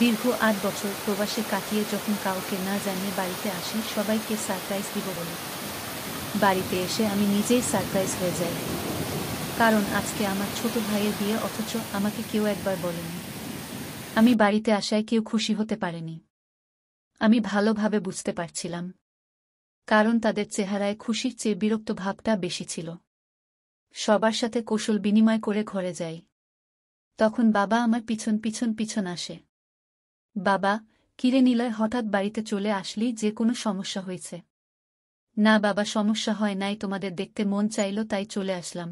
দীর্ঘ ৮ বছর প্রবাসে কাটিয়ে যখন কাউকে না জানিয়ে বাড়িতে আসি সবাইকে সারপ্রাইজ দিব বলে, বাড়িতে এসে আমি নিজেই সারপ্রাইজ হয়ে যাই। কারণ আজকে আমার ছোট ভাইয়ের বিয়ে, অথচ আমাকে কেউ একবার বলেনি। আমি বাড়িতে আসায় কেউ খুশি হতে পারেনি। আমি ভালোভাবে বুঝতে পারছিলাম, কারণ তাদের চেহারায় খুশির চেয়ে বিরক্ত ভাবটা বেশি ছিল। সবার সাথে কৌশল বিনিময় করে ঘরে যাই। তখন বাবা আমার পিছন পিছন পিছন আসে। বাবা, কিরে নিলয়, হঠাৎ বাড়িতে চলে আসলি যে, কোনো সমস্যা হয়েছে? না বাবা, সমস্যা হয় নাই, তোমাদের দেখতে মন চাইল তাই চলে আসলাম।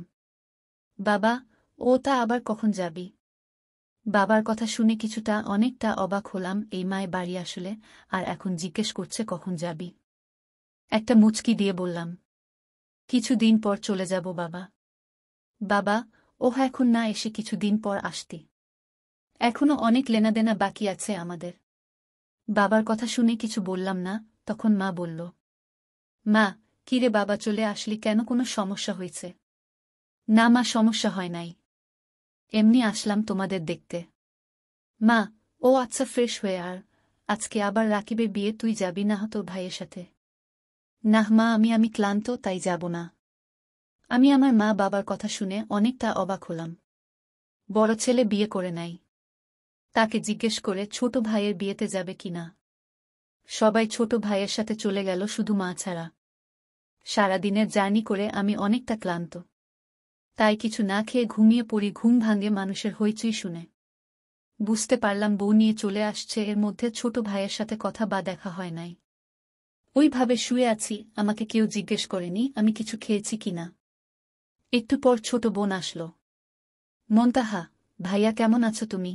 বাবা, ও তা আবার কখন যাবি? বাবার কথা শুনে অনেকটা অবাক হলাম। এই মায়ে বাড়ি আসলে, আর এখন জিজ্ঞেস করছে কখন যাবি। একটা মুচকি দিয়ে বললাম, কিছুদিন পর চলে যাব বাবা। বাবা, ও এখন না এসে কিছুদিন পর আসতি? এখনো অনেক লেনাদেনা বাকি আছে আমাদের। বাবার কথা শুনে কিছু বললাম না। তখন মা বলল, মা, কিরে বাবা, চলে আসলি কেন, কোনো সমস্যা হয়েছে? না মা, সমস্যা হয় নাই, এমনি আসলাম তোমাদের দেখতে। মা, ও আচ্ছা, ফ্রেশ হয়ে আর আজকে আবার রাকিবের বিয়ে, তুই যাবি না তোর ভাইয়ের সাথে? না মা, আমি ক্লান্ত, তাই যাব না। আমি আমার মা বাবার কথা শুনে অনেকটা অবাক হলাম। বড় ছেলে বিয়ে করে নাই, তাকে জিজ্ঞেস করে ছোট ভাইয়ের বিয়েতে যাবে কিনা। সবাই ছোট ভাইয়ের সাথে চলে গেল, শুধু মা ছাড়া। সারাদিনের জার্নি করে আমি অনেকটা ক্লান্ত, তাই কিছু না খেয়ে ঘুমিয়ে পড়ি। ঘুম ভাঙে মানুষের হইচই শুনে। বুঝতে পারলাম বউ নিয়ে চলে আসছে, এর মধ্যে ছোট ভাইয়ের সাথে কথা বা দেখা হয় নাই। ওইভাবে শুয়ে আছি, আমাকে কেউ জিজ্ঞেস করেনি আমি কিছু খেয়েছি কিনা। একটু পর ছোট বোন আসলো। মন্তাহা, ভাইয়া কেমন আছো তুমি?